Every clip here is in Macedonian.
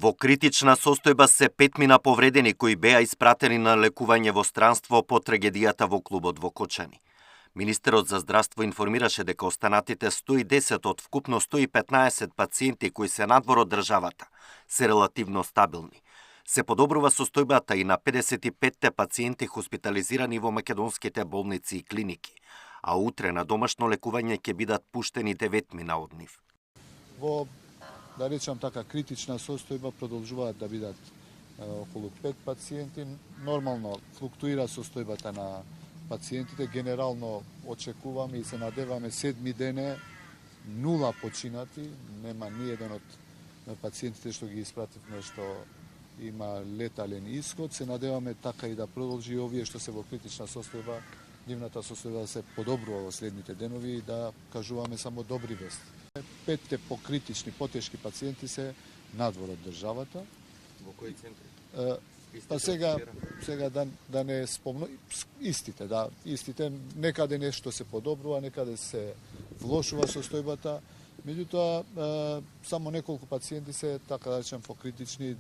Во критична состојба се 5 повредени кои беа испратени на лекување во странство по трагедијата во клубот во Кочани. Министерот за здравство информираше дека останатите 110 од вкупно 115 пациенти кои се надвор од државата се релативно стабилни. Се подобрува состојбата и на 55 пациенти хоспитализирани во македонските болници и клиники, а утре на домашно лекување ќе бидат пуштени 9 од нив. Во, да речам така, критична состојба продолжуваат да бидат околу 5 пациенти. Нормално флуктуира состојбата на пациентите. Генерално очекуваме и се надеваме 7 дене 0 починати. Нема ни еден од пациентите што ги испративме што има летален исход. Се надеваме така и да продолжи овие што се во критична состојба, нивната состојба да се подобрува во следните денови и да кажуваме само добри вести. 5 покритични, потешки пациенти се надвор од државата. Во кои центри? Па сега да не спомнам, истите, да, истите, некаде нешто се подобрува, некаде се влошува состојбата, меѓутоа само неколку пациенти се, така да речем, покритични,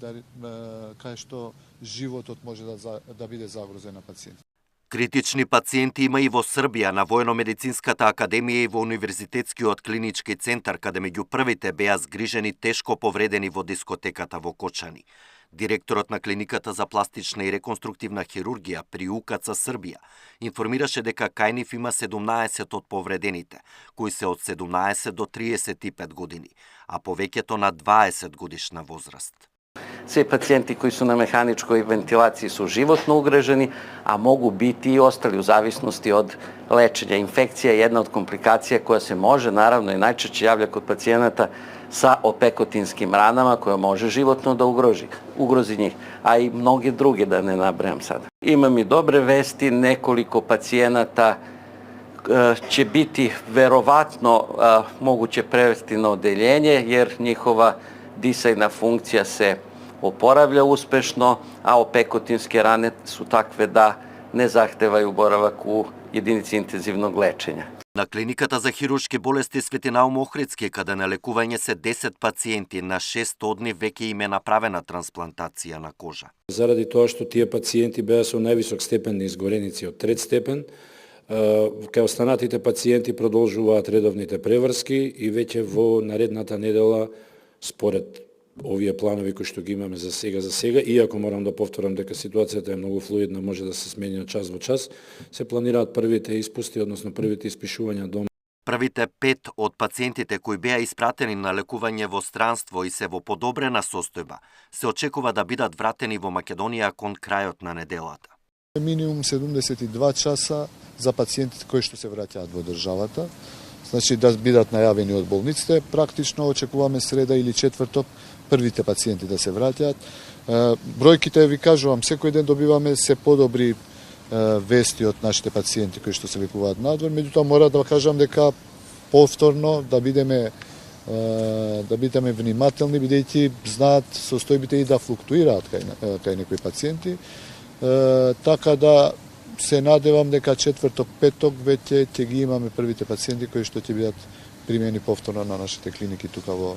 кај што животот може да биде загрозен на пациентите. Критични пациенти има и во Србија, на Воено-медицинската академија и во Универзитетскиот клинички центар, каде меѓу првите беа згрижени тешко повредени во дискотеката во Кочани. Директорот на клиниката за пластична и реконструктивна хирургија при УКЦ Србија информираше дека кај нив има 17 од повредените, кои се од 17 до 35 години, а повеќето на 20 годишна возраст. Се пациенти кои су на механичкој вентилација су животно угрожени, а могу бити и остали у зависности од лечење. Инфекција е една од компликација која се може, наравно и најчешće јавља код пациjenata sa opekоtinskim ранама, која може животно да угрози njih, а и многи други, да не набројам сада. Имам и добре вести, неколико пациjenata ќе бити вероватно могуќе превести на оделјење, јер njihova дисајна функција се oporavlja успешно, а опекотински ране су такве да не захтевају боравак у единици интензивног лечења. На клиниката за хируршки болести Свети Наум Охридски, каде на лекување се 10 пациенти, на 6 од нив веќе им е направена трансплантација на кожа. Заради тоа што тие пациенти беа со највисок степен на изгореници од 3 степен, кај останатите пациенти продолжуваат редовните преврски и веќе во наредната недела, според овие планови кои што ги имаме за сега, иако морам да повторам дека ситуацијата е многу флуидна, може да се смени од час во час, се планираат првите испусти, односно првите испишувања дома. Првите 5 од пациентите кои беа испратени на лекување во странство и се во подобрена состојба, се очекува да бидат вратени во Македонија кон крајот на неделата. Минимум 72 часа за пациентите кои што се враќаат во државата, значи да бидат најавени од болниците, практично очекуваме среда или четврток првите пациенти да се враќаат. Бројките, ви кажувам, секој ден добиваме се подобри вести од нашите пациенти кои што се лекуваат надвор, меѓутоа мора да кажам дека повторно да бидеме внимателни, бидејќи знаат состојбите и да флуктуираат кај некои пациенти, така да се надевам дека четврток, петок веќе ќе ги имаме првите пациенти кои што ќе бидат примени повторно на нашите клиники тука во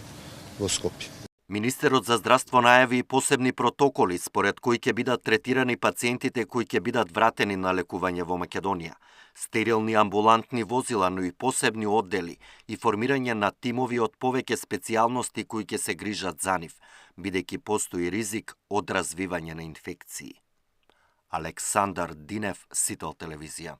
Скопје. Министерот за здравство најави и посебни протоколи според кои ќе бидат третирани пациентите кои ќе бидат вратени на лекување во Македонија. Стерилни амбулантни возила, но и посебни оддели и формирање на тимови од повеќе специјалности кои ќе се грижат за нив, бидејќи постои ризик од развивање на инфекции. Александар Динев, Сител телевизија.